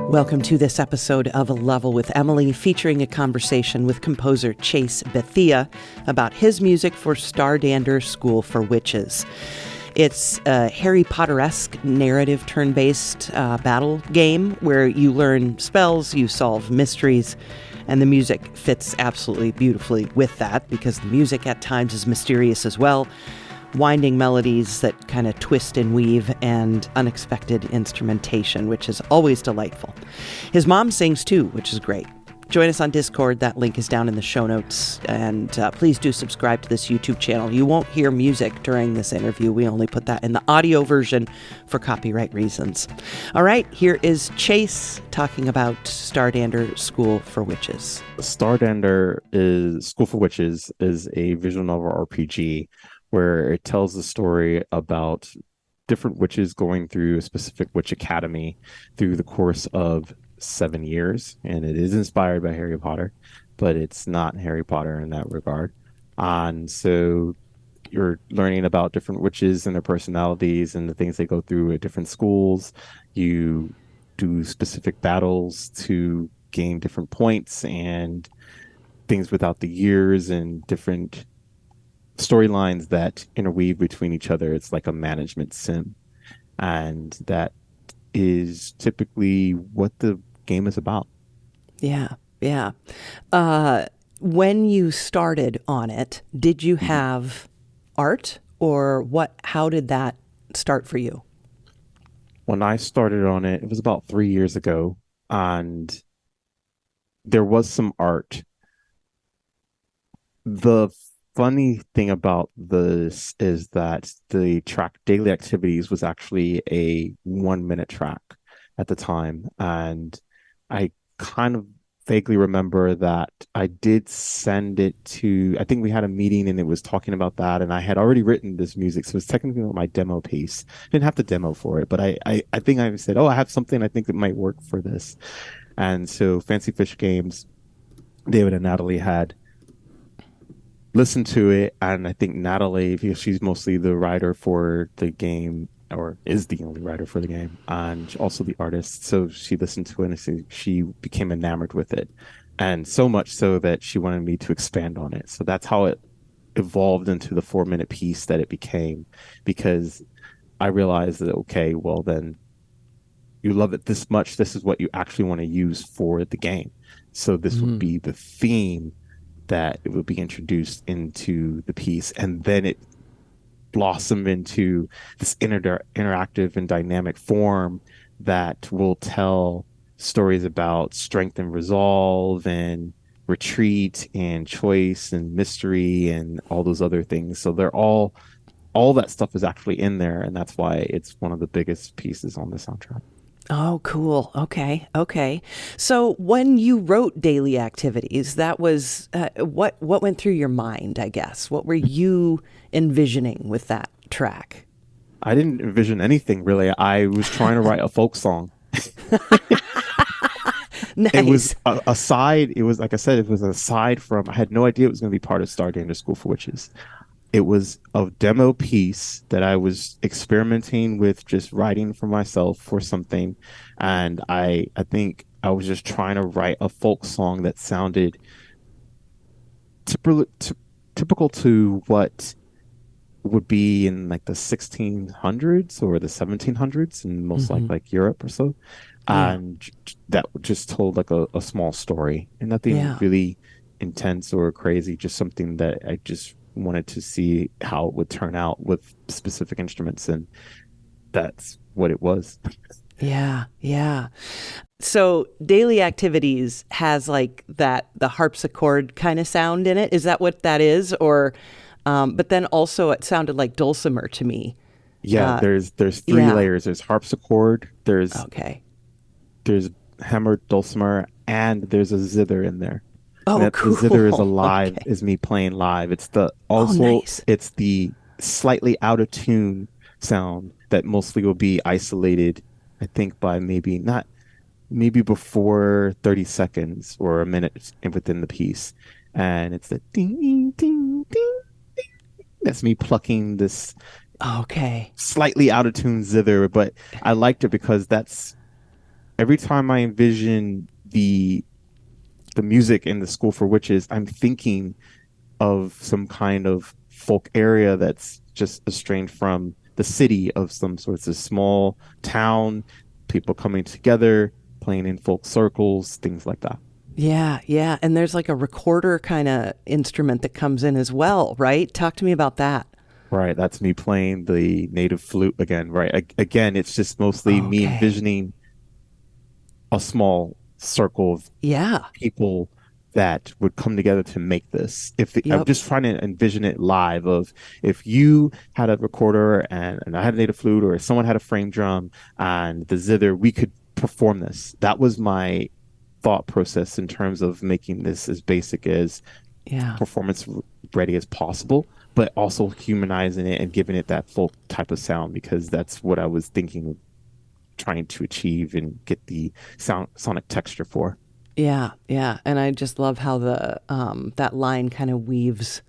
Welcome to this episode of A Level with Emily, featuring a conversation with composer Chase Bethea about his music for Stardander School for Witches. It's a Harry Potter-esque narrative turn-based battle game where you learn spells, you solve mysteries, and the music fits absolutely beautifully with that because the music at times is mysterious as well. Winding melodies that kind of twist and weave, and unexpected instrumentation, which is always delightful. His mom sings too, which is great. Join us on Discord. That link is down in the show notes. And please do subscribe to this YouTube channel. You won't hear music during this interview. We only put that in the audio version for copyright reasons. All right, here is Chase talking about Stardander School for Witches. Stardander School for Witches is a visual novel RPG where it tells the story about different witches going through a specific witch academy through the course of 7 years. And it is inspired by Harry Potter, but it's not Harry Potter in that regard. And so you're learning about different witches and their personalities and the things they go through at different schools. You do specific battles to gain different points and things without the years and different storylines that interweave between each other. It's like a management sim, and that is typically what the game is about. Yeah. When you started on it, did you have art, or what? How did that start for you? When I started on it, it was about 3 years ago, and there was some art. The funny thing about this is that the track Daily Activities was actually a 1-minute track at the time. And I kind of vaguely remember that I did send it to, I think we had a meeting and it was talking about that. And I had already written this music. So it's technically my demo piece. I didn't have to demo for it, but I think I said, I have something I think that might work for this. And so Fancy Fish Games, David and Natalie had listened to it, and I think Natalie, because she's mostly the writer for the game, or is the only writer for the game, and also the artist, so she listened to it and she became enamored with it, and so much so that she wanted me to expand on it. So that's how it evolved into the 4-minute piece that it became, because I realized that, okay, well then, you love it this much, this is what you actually want to use for the game. So this would be the theme that it would be introduced into the piece, and then it blossomed into this interactive and dynamic form that will tell stories about strength and resolve and retreat and choice and mystery and all those other things. So they're all that stuff is actually in there, and that's why it's one of the biggest pieces on the soundtrack. Oh, cool. Okay. So when you wrote Daily Activities, that was what went through your mind, I guess? What were you envisioning with that track? I didn't envision anything, really. I was trying to write a folk song. Nice. It was a side. It was, like I said, it was a side from, I had no idea it was going to be part of Stardander School for Witches. It was a demo piece that I was experimenting with, just writing for myself for something. And I think I was just trying to write a folk song that sounded typical to what would be in like the 1600s or the 1700s in most like Europe or so. Yeah. And that just told like a small story, and nothing really intense or crazy, just something that I just wanted to see how it would turn out with specific instruments, and that's what it was. Yeah. So Daily Activities has like that, the harpsichord kind of sound in it. Is that what that is? Or, but then also it sounded like dulcimer to me. Yeah, there's 3 layers. There's harpsichord, there's hammered dulcimer, and there's a zither in there. Oh, cool. The zither is alive, is me playing live. It's nice. It's the slightly out of tune sound that mostly will be isolated, I think, by maybe before 30 seconds or a minute within the piece. And it's the ding, ding, ding, ding. That's me plucking this slightly out of tune zither, but I liked it because that's every time I envision the music in the School for Witches, I'm thinking of some kind of folk area that's just estranged from the city of some sort. It's a small town, people coming together, playing in folk circles, things like that. Yeah, yeah. And there's like a recorder kind of instrument that comes in as well, right? Talk to me about that. Right, that's me playing the native flute again. Right, again, it's just mostly me Okay. envisioning a small circle of Yeah. people that would come together to make this. I'm Yep. just trying to envision it live of if you had a recorder and I had a native flute or someone had a frame drum and the zither, we could perform this. That was my thought process in terms of making this as basic as Yeah. performance ready as possible, but also humanizing it and giving it that folk type of sound because that's what I was thinking of trying to achieve and get the sonic texture for. Yeah. Yeah. And I just love how the that line kind of weaves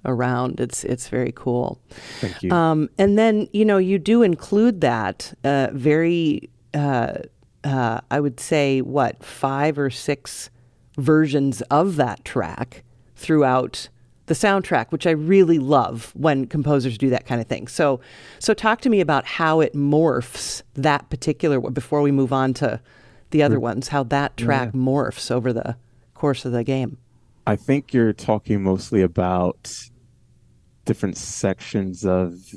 around. It's very cool. Thank you. And then, you know, you do include that very, I would say, what, 5 or 6 versions of that track throughout the soundtrack, which I really love when composers do that kind of thing. So talk to me about how it morphs that particular, before we move on to the other ones, how that Yeah. track morphs over the course of the game. I think you're talking mostly about different sections of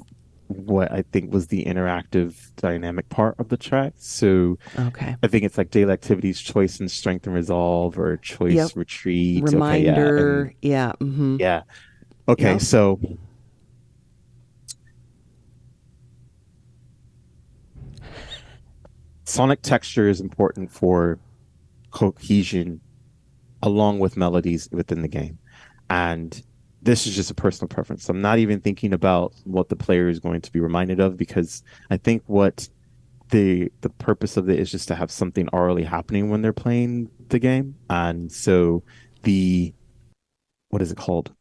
what I think was the interactive dynamic part of the track. So Okay. I think it's like daily activities, choice and strength and resolve, or Yep. choice, retreat. Okay, yeah. And Reminder. Yeah. Mm-hmm. yeah. Okay, Yep. so sonic texture is important for cohesion along with melodies within the game. And this is just a personal preference. I'm not even thinking about what the player is going to be reminded of because I think what the purpose of it is just to have something already happening when they're playing the game. And so the what is it called?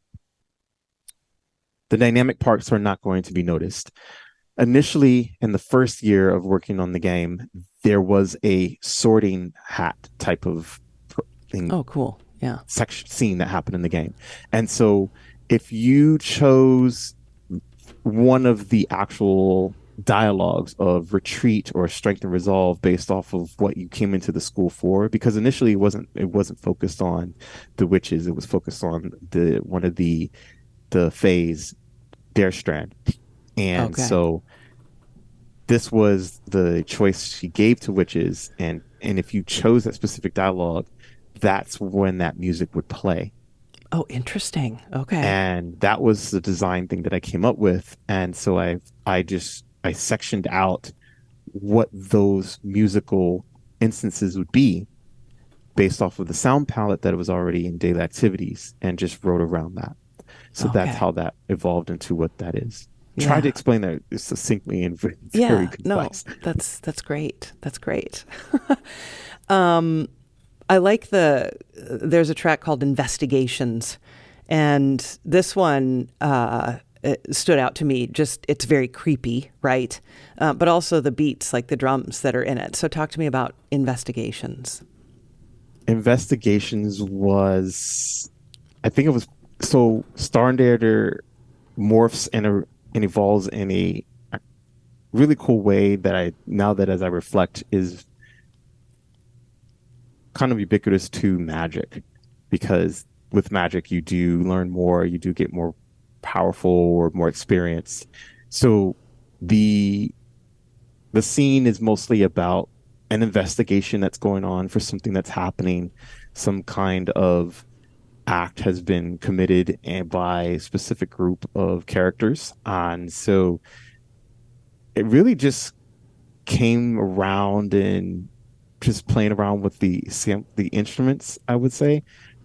The dynamic parts are not going to be noticed. Initially, in the first year of working on the game, there was a sorting hat type of thing Oh, cool. Yeah. section scene that happened in the game. And so if you chose one of the actual dialogues of retreat or strength and resolve based off of what you came into the school for, because initially it wasn't focused on the witches, it was focused on the one of the phase, their strand. And Okay. so this was the choice she gave to witches, and if you chose that specific dialogue, that's when that music would play. Oh, interesting. Okay. And that was the design thing that I came up with. And so I sectioned out what those musical instances would be based off of the sound palette that was already in daily activities and just wrote around that. So that's Okay. how that evolved into what that is. Try to Yeah. explain that succinctly and very Yeah. No, concise. that's great. That's great. I like there's a track called Investigations, and this one it stood out to me. Just it's very creepy, right? But also the beats, like the drums that are in it. So talk to me about Investigations. Investigations was, I think it was, so Stardander morphs and evolves in a really cool way that I now that as I reflect is kind of ubiquitous to magic because with magic you do learn more, you do get more powerful or more experience. So the the scene is mostly about an investigation that's going on for something that's happening, some kind of act has been committed by a specific group of characters. And so it really just came around and just playing around with the instruments, I would say,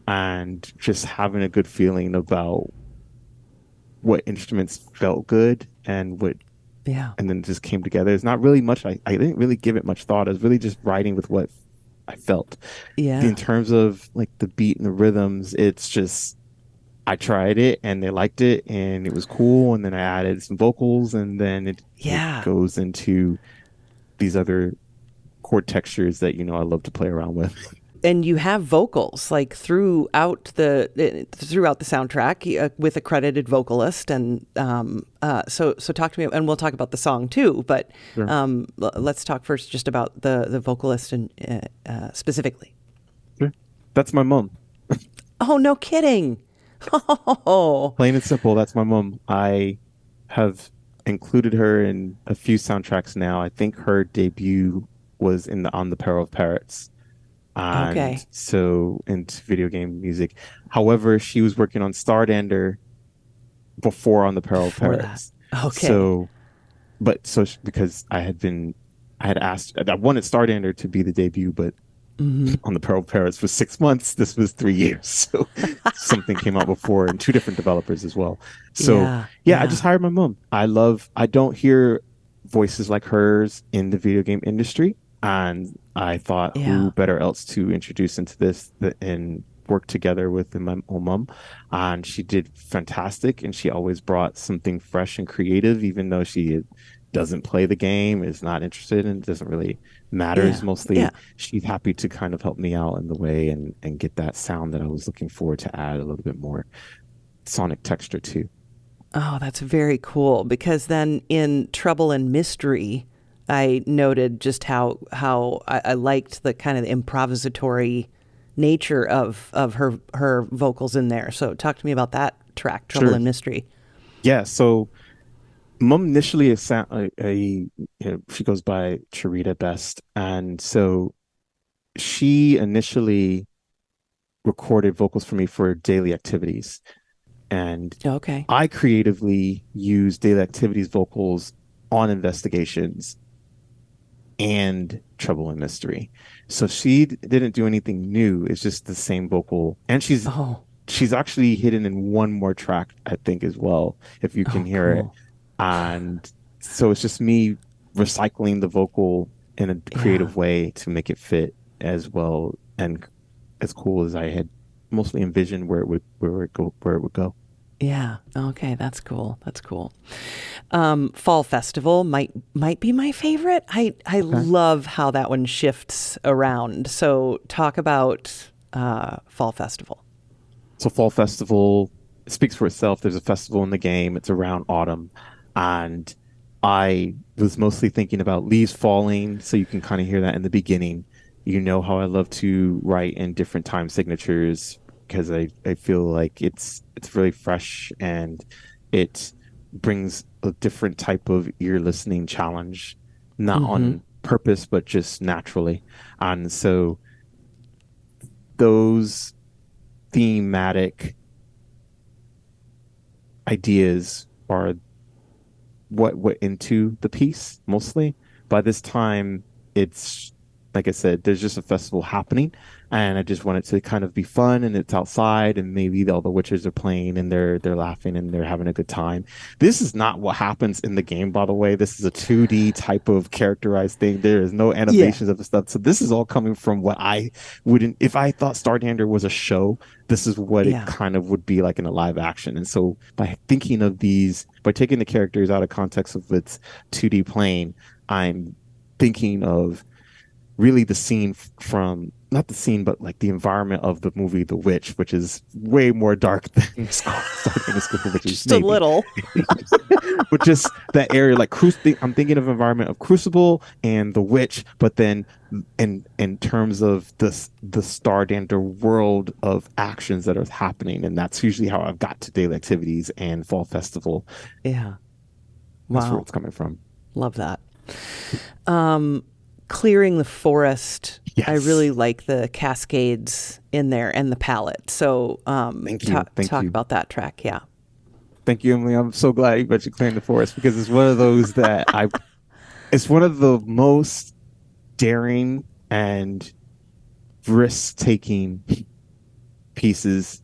and just having a good feeling about what instruments felt good Yeah. and then just came together. It's not really much. I didn't really give it much thought. I was really just writing with what I felt. In Yeah. terms of like the beat and the rhythms, it's just I tried it and they liked it and it was cool. And then I added some vocals and then it Yeah. goes into these other chord textures that, I love to play around with. And you have vocals like throughout the soundtrack with a credited vocalist, and so talk to me, and we'll talk about the song too. But Sure. Let's talk first just about the vocalist and specifically. Sure. That's my mom. Oh, no kidding! Oh, Plain and simple, that's my mom. I have included her in a few soundtracks now. I think her debut was in the On the Peril of Parrots. And okay. so into video game music. However, she was working on Stardander before On the Peril of Before that, Parrots. okay. So, because I had asked, I wanted Stardander to be the debut, but Hmm. On the Peril of Parrots was 6 months. This was 3 years. So something came out before, and two different developers as well. So Yeah, yeah, I just yeah, hired my mom. I don't hear voices like hers in the video game industry. And I thought, yeah, who better else to introduce into this and work together with my own mom. And she did fantastic. And she always brought something fresh and creative, even though she doesn't play the game, is not interested in, doesn't really matters. yeah, yeah. Mostly she's happy to kind of help me out in the way and get that sound that I was looking for, to add a little bit more sonic texture to. Oh, that's very cool, because then in Trouble and Mystery, I noted just how I liked the kind of improvisatory nature of her vocals in there. So talk to me about that track, Trouble Sure. and Mystery. Yeah. So mom initially is she goes by Charita Best, and so she initially recorded vocals for me for daily activities, and Okay. I creatively use daily activities vocals on investigations and Trouble and Mystery. So she didn't do anything new. It's just the same vocal, and Oh, she's actually hidden in one more track, I think, as well, if you can oh, hear it. cool. And so it's just me recycling the vocal in a Yeah. creative way to make it fit as well and as cool as I had mostly envisioned where it would go. Yeah. Okay, that's cool. That's cool. Fall Festival might be my favorite. I Okay. love how that one shifts around. So talk about Fall Festival. So Fall Festival speaks for itself. There's a festival in the game. It's around autumn. And I was mostly thinking about leaves falling. So you can kind of hear that in the beginning. You know how I love to write in different time signatures because I feel like it's really fresh and it brings a different type of ear listening challenge, not Mm-hmm. on purpose, but just naturally. And so those thematic ideas are what went into the piece mostly. By this time, it's like I said, there's just a festival happening, and I just want it to kind of be fun, and it's outside, and maybe all the witches are playing, and they're laughing, and they're having a good time. This is not what happens in the game, by the way. This is a 2D type of characterized thing. There is no Yeah. animations of the stuff, so this is all coming from what I wouldn't. If I thought Stardander was a show, this is what it Yeah. kind of would be like in a live action. And so by thinking of these, by taking the characters out of context of its 2D plane, I'm thinking of really the scene from not the scene, but like the environment of the movie The Witch, which is way more dark than Stardander School for Witches, Just a maybe. little. But just that area, like I'm thinking of environment of Crucible and The Witch, but then in terms of the Stardander world of actions that are happening, and that's usually how I've got to daily activities and Fall Festival. Yeah. That's where Wow. it's coming from. Love that. Clearing the forest. I Yes. really like the cascades in there and the palette. So Thank you. Thank talk you. about that track. Yeah. Thank you, Emily. I'm so glad you mentioned Clearing the Forest because it's one of those that it's one of the most daring and risk-taking pieces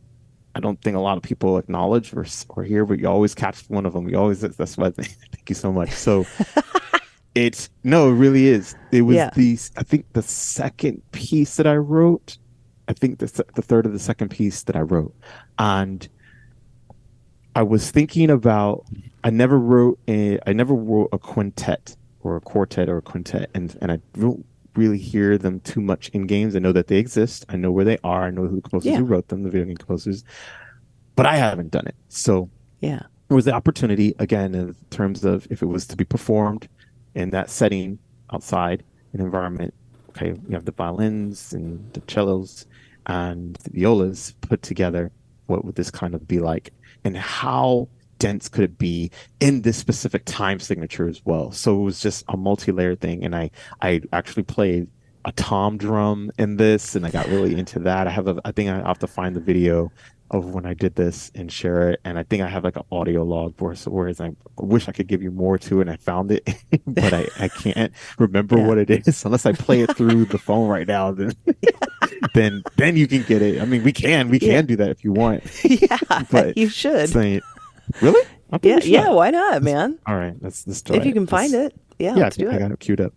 I don't think a lot of people acknowledge or hear, but you always catch one of them. You always, that's why thank you so much. So no, it really is. It was Yeah. I think the second piece that I wrote, I think the third of the second piece that I wrote. And I was thinking about, I never wrote a quintet or a quartet or a quintet. And I really hear them too much in games. I know that they exist. I know where they are. I know who the composers who wrote them, the video game composers, but I haven't done it. So Yeah. it was the opportunity, again, in terms of if it was to be performed in that setting outside an environment. Okay, we have the violins and the cellos and the violas put together. What would this kind of be like? And how dense could it be in this specific time signature as well? So it was just a multi-layered thing. And I actually played a tom drum in this, and I got really into that. I think I have to find the video of when I did this and share it. And I think I have like an audio log for it. So whereas I wish I could give you more to it, and I found it, but I can't remember what it is unless I play it through the phone right now. Then you can get it. I mean, we can do that if you want. Yeah, but you should. Really? Yeah, why not, man? All right, let's try if you can find it. Yeah, let's do it. I got it queued up.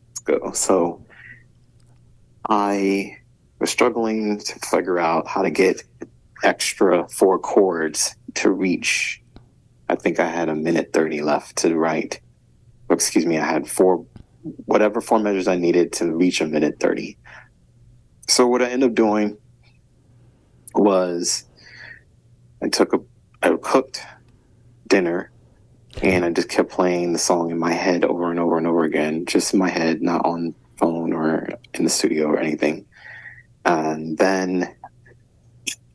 Let's go. So I was struggling to figure out how to get extra 4 chords to reach. I think I had 1:30 left to write. Excuse me, I had whatever 4 measures I needed to reach 1:30. So what I ended up doing was I cooked dinner, and I just kept playing the song in my head over and over and over again, just in my head, not on phone or in the studio or anything. And then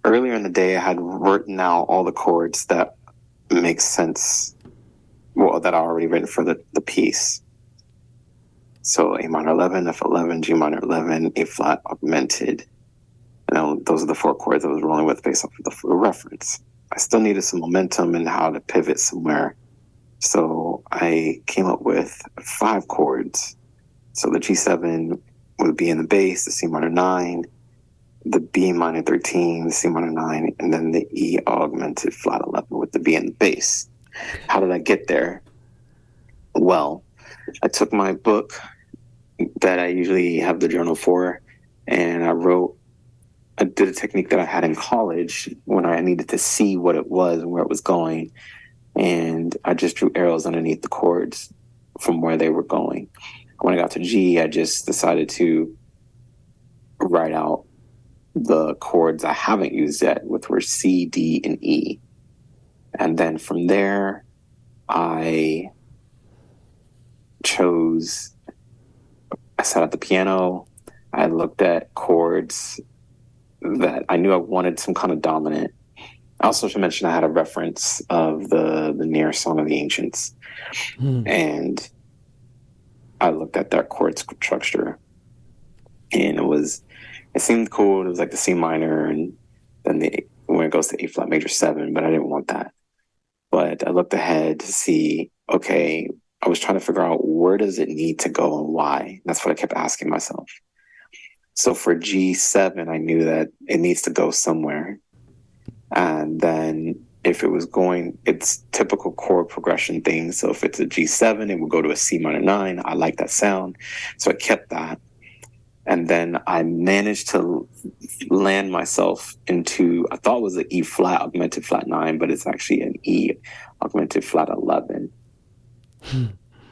earlier in the day, I had written out all the chords that make sense, that I already written for the piece. So A minor 11, F11, G minor 11, A flat augmented. And those are the 4 chords I was rolling with based off of the reference. I still needed some momentum and how to pivot somewhere. So I came up with 5 chords. So the G7 would be in the bass, the C minor 9, the B minor 13, the C minor 9, and then the E augmented flat 11 with the B in the bass. How did I get there? Well, I took my book that I usually have the journal for, and I did a technique that I had in college when I needed to see what it was and where it was going. And I just drew arrows underneath the chords from where they were going. When I got to G, I just decided to write out the chords I haven't used yet, which were C, D, and E. And then from there, I sat at the piano. I looked at chords that I knew I wanted some kind of dominant. I also should mention I had a reference of the near Song of the Ancients. And I looked at that chord structure, and it seemed cool. It was like the C minor, and then when it goes to A flat major 7, but I didn't want that. But I looked ahead to see, okay, I was trying to figure out where does it need to go and why. That's what I kept asking myself. So for G7, I knew that it needs to go somewhere. And then if it was going, it's typical chord progression thing. So if it's a G7, it would go to a C minor 9. I like that sound. So I kept that. And then I managed to land myself into, I thought it was an E flat augmented flat 9, but it's actually an E augmented flat 11.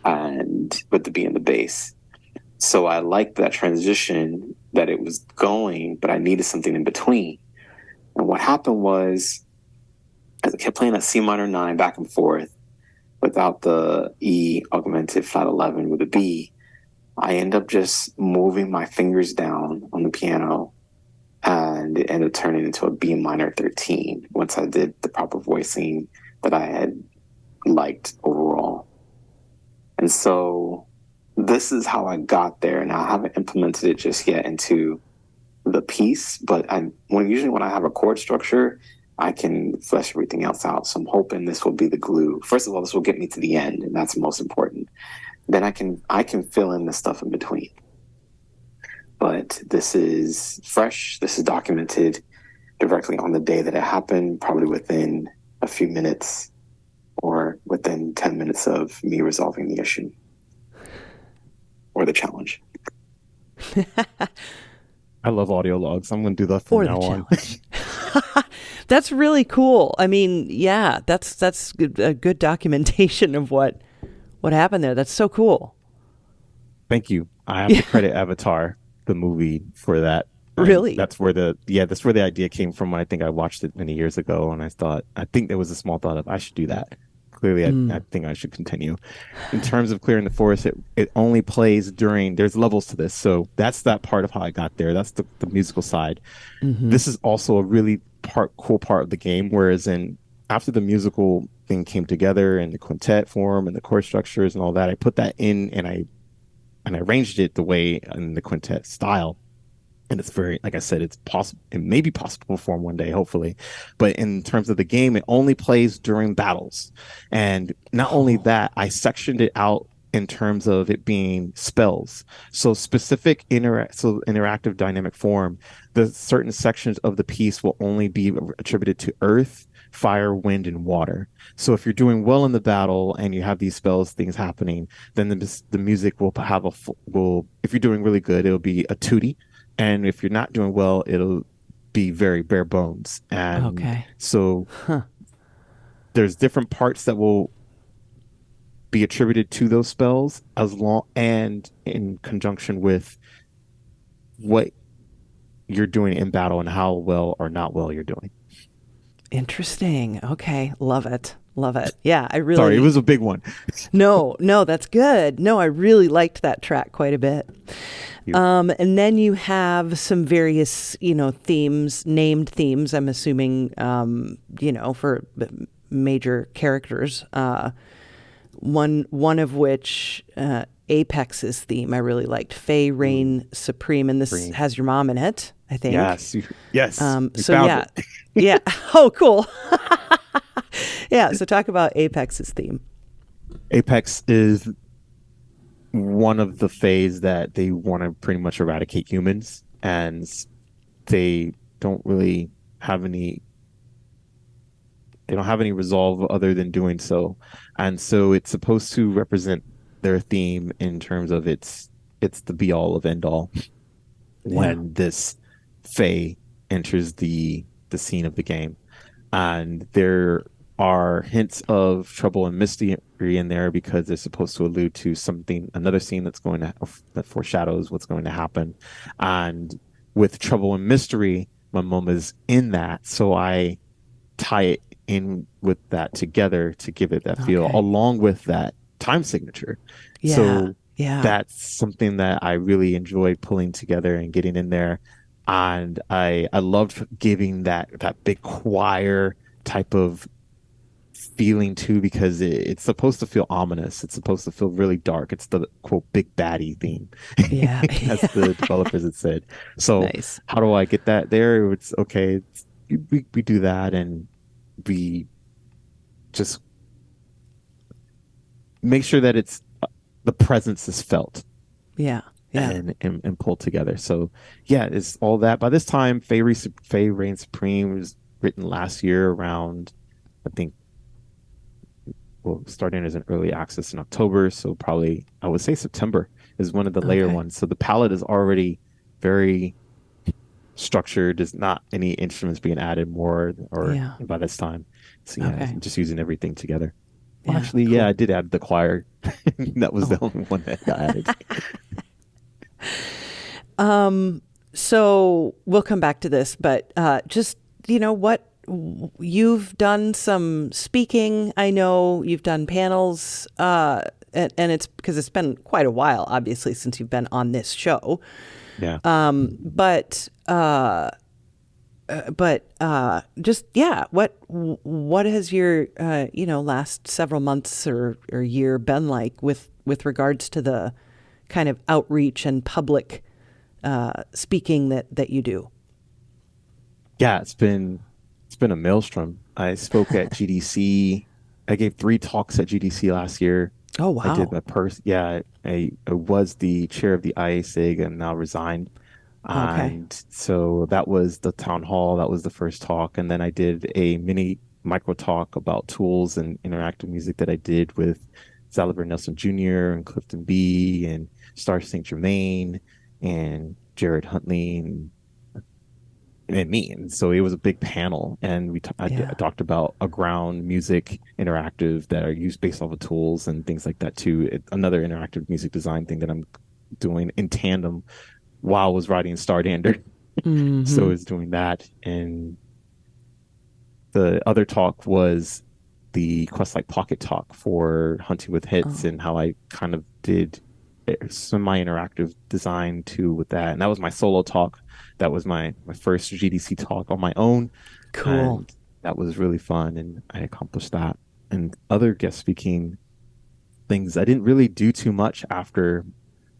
And with the B in the bass. So I liked that transition that it was going, but I needed something in between. And what happened was, as I kept playing that C minor 9 back and forth without the E augmented flat 11 with a B, I end up just moving my fingers down on the piano, and it ended up turning into a B minor 13 once I did the proper voicing that I had liked overall. And so this is how I got there. Now, I haven't implemented it just yet into the piece, but usually when I have a chord structure, I can flesh everything else out. So I'm hoping this will be the glue. First of all, this will get me to the end, and that's most important. Then I can fill in the stuff in between. But this is fresh. This is documented directly on the day that it happened, probably within a few minutes or within 10 minutes of me resolving the issue or the challenge. I love audio logs. I'm going to do that from now on. That's really cool. I mean, yeah, that's a good documentation of what What happened there? That's so cool. Thank you. I have to credit Avatar, the movie, for that. And Really? that's where the idea came from. I think I watched it many years ago, and I think there was a small thought of I should do that. Clearly, I think I should continue. In terms of clearing the forest, it only plays during, there's levels to this. So that's that part of how I got there. That's the musical side. This is also a really cool part of the game. Whereas after the musical thing came together and the quintet form and the chord structures and all that, I put that in and I arranged it the way in the quintet style. And it's very, like I said, it's possible. It may be possible to perform one day, hopefully. But in terms of the game, it only plays during battles. And not only that, I sectioned it out in terms of it being spells. So interactive dynamic form, the certain sections of the piece will only be attributed to earth, fire, wind, and water. So if you're doing well in the battle and you have these spells, things happening, then the music will have if you're doing really good, it'll be a tutti. And if you're not doing well, it'll be very bare bones. And so there's different parts that will be attributed to those spells and in conjunction with what you're doing in battle and how well or not well you're doing. Interesting. Okay. Love it. Love it. Yeah, I really... Sorry, it was a big one. No, that's good. No, I really liked that track quite a bit. And then you have some various, named themes, I'm assuming, for major characters. One of which, Apex's theme, I really liked. Fae Reign Supreme, and this has your mom in it, I think. Yes. So yeah. Yeah. Oh, cool. Yeah. So talk about Apex's theme. Apex is one of the Faes that they want to pretty much eradicate humans, and they don't really have any resolve other than doing so. And so it's supposed to represent their theme in terms of it's the be all of end all when this Fae enters the scene of the game. And there are hints of trouble and mystery in there because they're supposed to allude to another scene that foreshadows what's going to happen. And with trouble and mystery, my mom is in that, so I tie it in with that together to give it that feel, along with that time signature. So that's something that I really enjoyed pulling together and getting in there. And I loved giving that big choir type of feeling too, because it's supposed to feel ominous. It's supposed to feel really dark. It's the quote big baddie theme. Yeah. As the developers had said. So how do I get that there? It's okay. We do that, and we just make sure that the presence is felt. Yeah. And pulled together. So yeah, it's all that. By this time, Fae Reign Supreme was written last year around, I think, Stardander is in early access in October, so probably I would say September is one of the later ones. So the palette is already very structured. There's not any instruments being added more by this time. So I'm just using everything together. Well, actually, cool. I did add the choir. That was the only one that got added. So we'll come back to this, but just, what you've done some speaking. I know you've done panels, and it's because it's been quite a while, obviously, since you've been on this show. Yeah. But just what has your last several months or year been like with regards to the kind of outreach and public speaking that you do? Yeah, it's been a maelstrom. I spoke at GDC. I gave 3 talks at GDC last year. Oh wow! I did my I was the chair of the IASIG and now resigned. And so that was the town hall. That was the first talk, and then I did a micro talk about tools and interactive music that I did with Zalliver Nelson Jr. and Clifton B. and Star St. Germain and Jared Huntley and and me. And so it was a big panel, and I talked about a ground music interactive that are used based off of tools and things like that too. Another interactive music design thing that I'm doing in tandem while I was writing Stardander. So it's doing that. And the other talk was the Quest Pocket talk for Hunting with Hits, and how I kind of did semi-interactive design too with that. And that was my solo talk. That was my first GDC talk on my own. Cool. And that was really fun, and I accomplished that. And other guest speaking things, I didn't really do too much after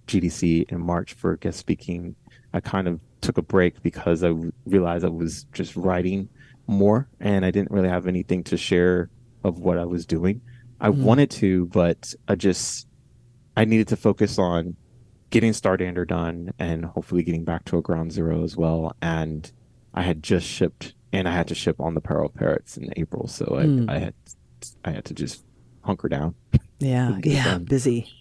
GDC in March for guest speaking. I kind of took a break because I realized I was just writing more, and I didn't really have anything to share of what I was doing. I wanted to, but I needed to focus on getting Stardander done and hopefully getting back to a ground zero as well. And I had just shipped, and I had to ship on the Peril of Parrots in April, so I had to just hunker down. Yeah, busy.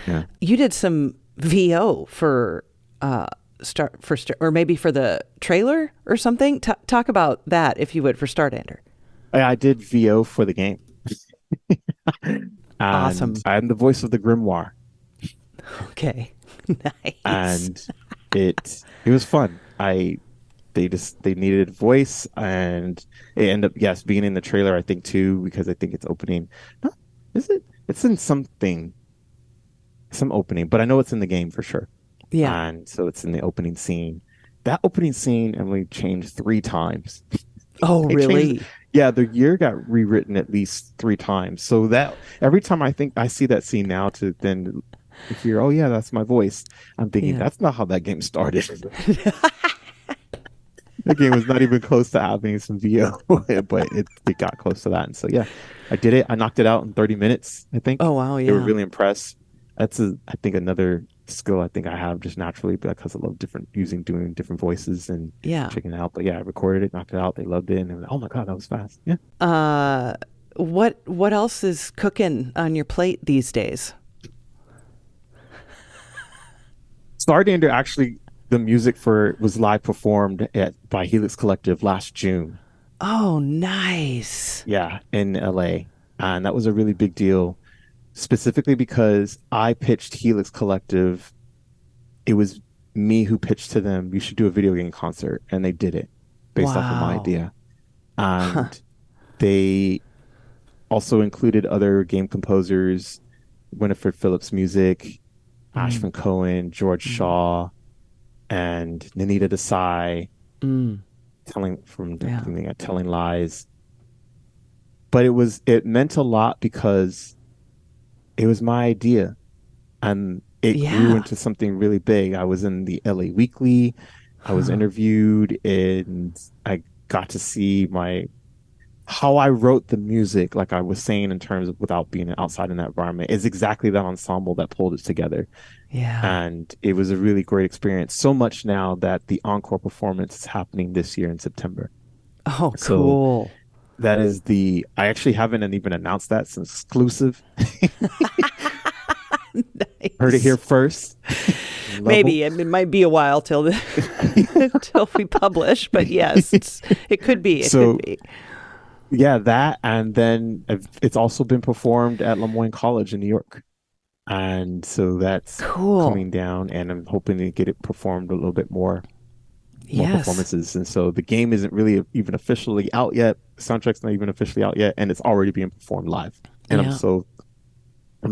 Yeah, you did some VO for or maybe for the trailer or something. Talk about that, if you would, for Stardander. I did VO for the game. Awesome. I'm the voice of the Grimoire. Okay, nice. And it was fun. They needed a voice, and it ended up being in the trailer, I think, too, because I think it's opening. No, is it? It's in some opening, but I know it's in the game for sure. Yeah. And so it's in the opening scene. That opening scene, Emily, changed 3 times. Oh, really? The year got rewritten at least 3 times. So that every time I think I see that scene now, to then hear, oh yeah, that's my voice, I'm thinking that's not how that game started. The game was not even close to having some VO, but it got close to that. And so I did it. I knocked it out in 30 minutes, I think. Oh wow, yeah. They were really impressed. That's I think another skill I think I have just naturally, because I love doing different voices and checking it out. But I recorded it, knocked it out. They loved it, and they were like, oh my God, that was fast. Yeah. What else is cooking on your plate these days? Stardander, actually, the music for it was live performed by Helix Collective last June. Oh, nice. Yeah, in LA. And that was a really big deal, specifically because I pitched Helix Collective. It was me who pitched to them, you should do a video game concert. And they did it based off of my idea. And they also included other game composers, Winifred Phillips music, Ashvin Cohen, George Shaw, and Nanita Desai, Telling Lies. But it meant a lot because it was my idea, and it grew into something really big. I was in the LA Weekly. I was interviewed, and I got to see how I wrote the music, like I was saying, in terms of without being outside in that environment, is exactly that ensemble that pulled it together. Yeah. And it was a really great experience. So much now that the encore performance is happening this year in September. Oh, cool. So that is I actually haven't even announced that. It's an exclusive. Nice. Heard it here first. Maybe it might be a while till we publish, but yes, it could be. It could be. Yeah, that, and then it's also been performed at Lemoyne College in New York, and so that's coming down, and I'm hoping to get it performed a little bit more performances. And so the game isn't really even officially out yet. The soundtrack's not even officially out yet, and it's already being performed live, and I'm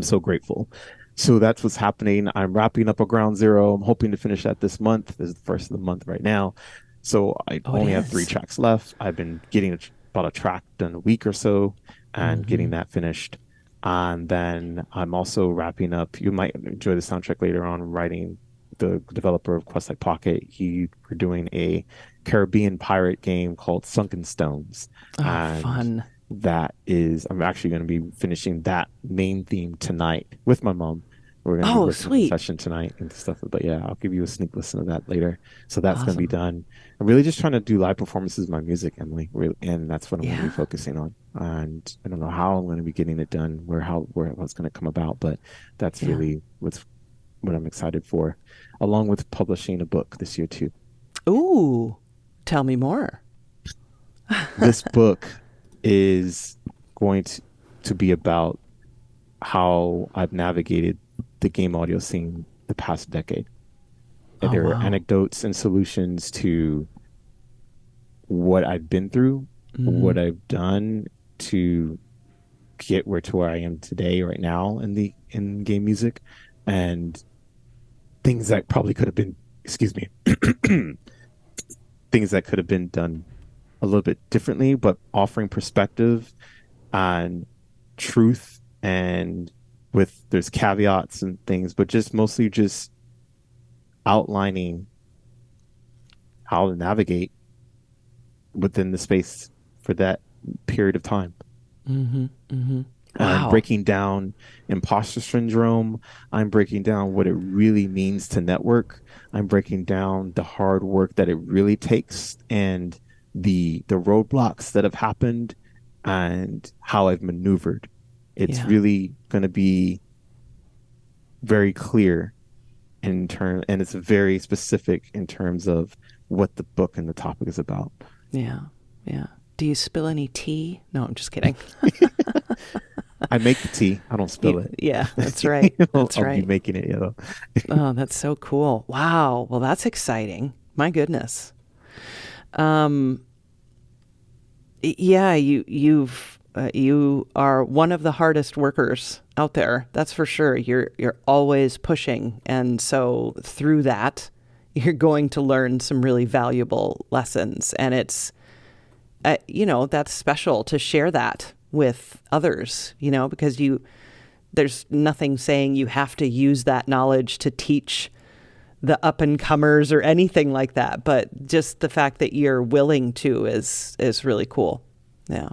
so grateful. So that's what's happening. I'm wrapping up a Ground Zero. I'm hoping to finish that this month. This is the first of the month right now, so I only have 3 tracks left. I've been getting about a track done a week or so, and getting that finished. And then I'm also wrapping up. You might enjoy the soundtrack later on. Writing the developer of Quest Pocket. We're doing a Caribbean pirate game called Sunken Stones. Oh, fun! I'm actually going to be finishing that main theme tonight with my mom. We're going to be working on a session tonight and stuff. But I'll give you a sneak listen of that later. So that's going to be done. I'm really just trying to do live performances of my music, Emily, really, and that's what I'm going to be focusing on. And I don't know how I'm going to be getting it done, what's going to come about, but that's really what I'm excited for, along with publishing a book this year too. Ooh, Tell me more. This book is going to be about how I've navigated the game audio scene the past decade. And Oh, there are wow. anecdotes and solutions to what I've been through, Mm-hmm. what I've done to get where I am today, right now in game music, and things that probably could have been, excuse me, things that could have been done a little bit differently, but offering perspective and truth, and with there's caveats and things, but just mostly just outlining how to navigate within the space for that period of time. Mm-hmm. Mm-hmm. I'm Wow. breaking down imposter syndrome. I'm breaking down what it really means to network. I'm breaking down the hard work that it really takes, and the roadblocks that have happened, and how I've maneuvered. It's Yeah. really going to be very clear in term, and it's very specific in terms of what the book and the topic is about. Yeah. Yeah. Do you spill any tea? No, I'm just kidding. I make the tea. I don't spill it. Yeah, that's right. That's I'll be right. making it, Oh, that's so cool. Wow. Well, that's exciting. My goodness. Um, yeah, you are one of the hardest workers out there. That's for sure. You're always pushing, and so through that, you're going to learn some really valuable lessons. And it's, that's special to share that with others. Because there's nothing saying you have to use that knowledge to teach the up and comers or anything like that. But just the fact that you're willing to is really cool. Yeah.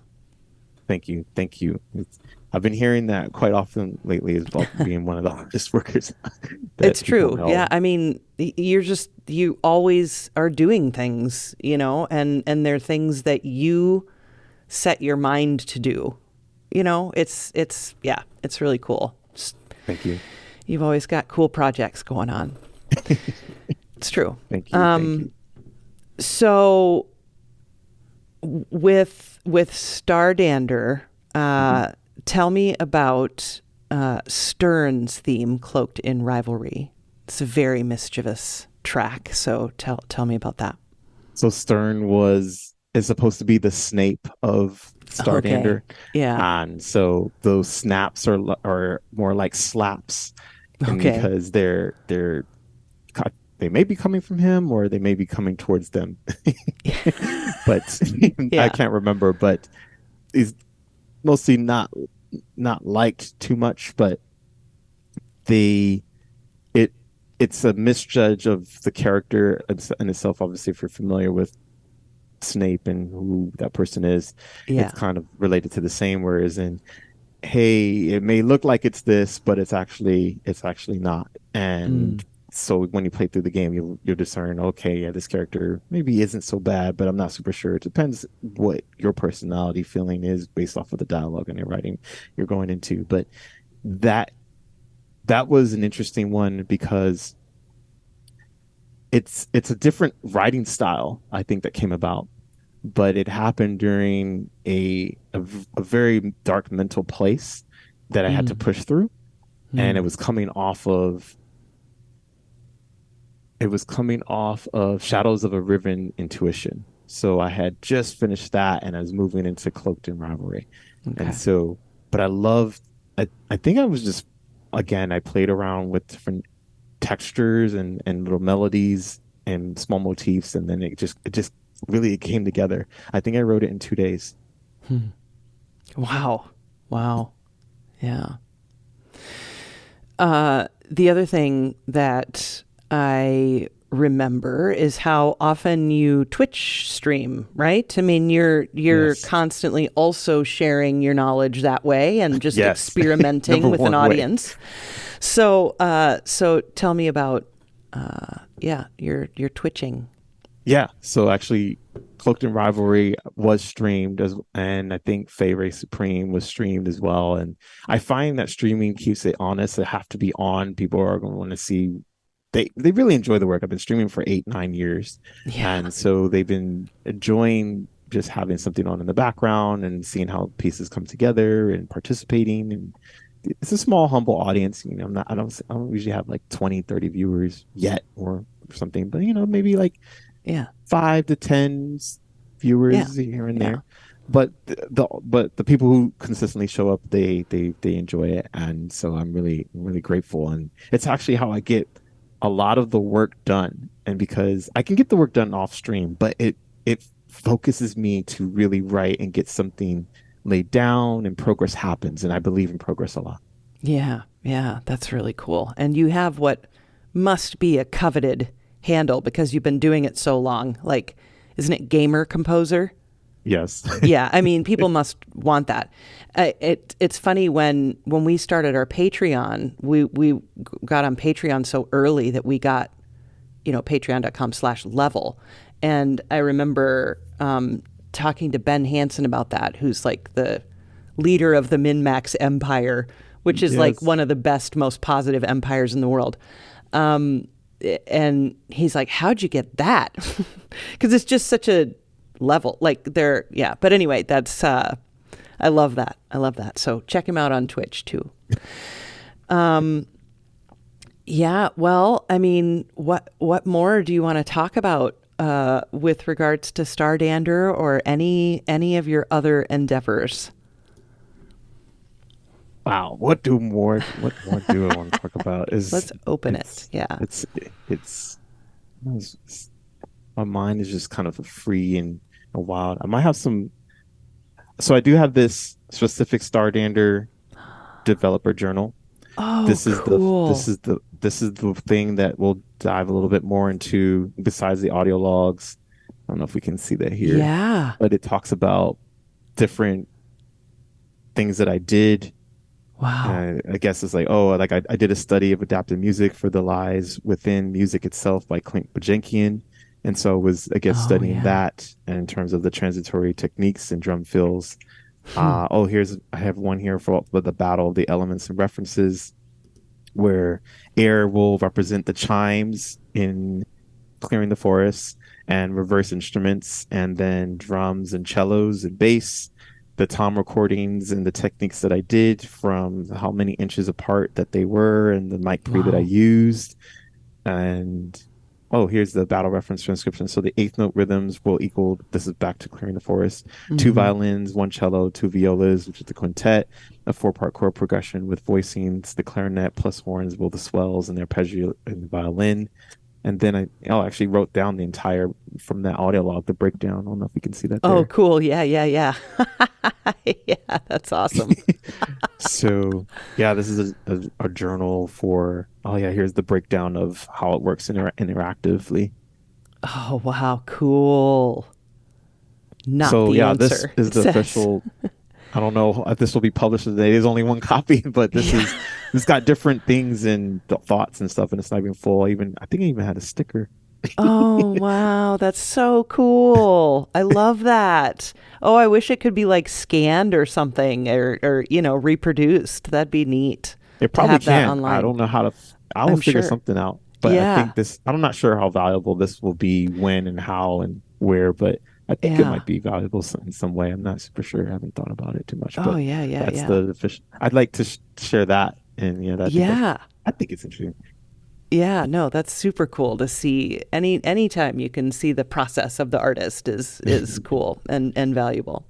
Thank you. Thank you. I've been hearing that quite often lately, as about being one of the hardest workers that It's people true. Yeah. know. I mean, you always are doing things, and they're things that you set your mind to do. Yeah, it's really cool. Thank you. You've always got cool projects going on. It's true. Thank you. Thank you. So with Stardander, Mhm. tell me about Stern's theme, "Cloaked in Rivalry." It's a very mischievous track, so tell me about that. So Stern is supposed to be the Snape of Okay. Stardander, Yeah. and so those snaps are more like slaps, and Okay. because they may be coming from him, or they may be coming towards them, but I Yeah. can't remember. But he's mostly not liked too much, but they it it's a misjudge of the character in itself. Obviously, if you're familiar with Snape and who that person is, it's Yeah. kind of related to the same. Whereas in, hey, it may look like it's this, but it's actually not. Mm. And so when you play through the game, you'll discern, okay, yeah, this character maybe isn't so bad, but I'm not super sure. It depends what your personality feeling is based off of the dialogue and your writing you're going into. But that that was an interesting one, because it's a different writing style, I think, that came about, but it happened during a very dark mental place that I had to Mm. push through, and Mm. it was coming off of Shadows of a Riven Intuition. So I had just finished that, and I was moving into Cloaked in Rivalry. And Okay. so, but I think I was just, again, I played around with different textures and little melodies and small motifs, and then it just really came together. I think I wrote it in 2 days. Hmm. Wow. Wow. Yeah. The other thing that I remember is how often you Twitch stream, right? I mean, you're Yes. constantly also sharing your knowledge that way and just Yes. experimenting Number with an one way. audience. So tell me about your twitching. Yeah. So actually, Cloaked in Rivalry was streamed, and I think Fey Ray Supreme was streamed as well. And I find that streaming keeps it honest. It have to be on. People are going to want to see they really enjoy the work. I've been streaming for 8-9 years, and so they've been enjoying just having something on in the background and seeing how pieces come together and participating. And it's a small, humble audience. You know, I don't usually have like 20-30 viewers yet or something, but you know, maybe like 5 to 10 viewers here and there. But the people who consistently show up, they enjoy it, and so I'm really grateful. And it's actually how I get a lot of the work done. And because I can get the work done off stream, but it focuses me to really write and get something laid down, and progress happens. And I believe in progress a lot. Yeah, that's really cool. And you have what must be a coveted handle because you've been doing it so long. Like, isn't it gamer composer? Yes. Yeah, I mean, people must want that. It's funny when we started our Patreon, we got on Patreon so early that we got, patreon.com/level. And I remember talking to Ben Hansen about that, who's like the leader of the Min-Max empire, which is like one of the best, most positive empires in the world. And he's like, how'd you get that? Because it's just such a level, like but anyway, that's I love that. So check him out on Twitch too. Well, I mean, what more do you want to talk about with regards to Stardander or any of your other endeavors? Wow, what more do I want to talk about? Let's open it. Yeah, it's my mind is just kind of free and wild. I might have some. So I do have this specific Stardander developer journal. Oh, this is cool. This is the thing that we'll dive a little bit more into besides the audio logs. I don't know if we can see that here. Yeah. But it talks about different things that I did. Wow. I guess it's like, I did a study of adaptive music for The Lies Within Music Itself by Clint Bajenkian. And so I was, studying that in terms of the transitory techniques and drum fills. I have one here for the battle of the elements and references, where air will represent the chimes in Clearing the Forest, and reverse instruments, and then drums and cellos and bass, the tom recordings and the techniques that I did, from how many inches apart that they were, and the mic pre that I used. And here's the battle reference transcription. So the eighth note rhythms will equal, this is back to Clearing the Forest, 2 violins, 1 cello, 2 violas, which is the quintet, a 4-part chord progression with voicings, the clarinet plus horns, will the swells, and the arpeggio and the violin. And then I actually wrote down the entire, from that audio log, the breakdown. I don't know if you can see that there. Oh, cool. Yeah. Yeah, that's awesome. So, this is a journal for, here's the breakdown of how it works interactively. Oh, wow. Cool. Answer. This is the official. I don't know if this will be published today. There's only one copy, but it's got different things and thoughts and stuff, and it's not even full. I think I even had a sticker. Oh, wow. That's so cool. I love that. Oh, I wish it could be like scanned or something, or reproduced. That'd be neat. It probably can. I don't know how to. I'll figure something out. But I think I'm not sure how valuable this will be, when and how and where, but I think it might be valuable in some way. I'm not super sure. I haven't thought about it too much. But that's the official. I'd like to share that, and I think it's interesting. Yeah, no, that's super cool to see. Anytime you can see the process of the artist is cool and valuable.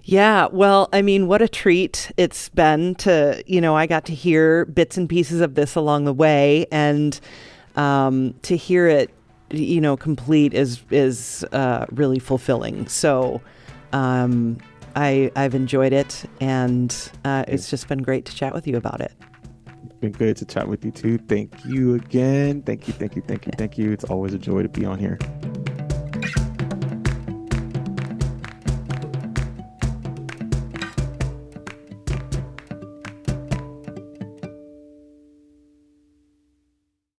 Yeah, well, I mean, what a treat it's been to, I got to hear bits and pieces of this along the way, and to hear it, complete is really fulfilling. So I've enjoyed it, and it's just been great to chat with you about it. It's been good to chat with you too. Thank you again. Thank you. It's always a joy to be on here.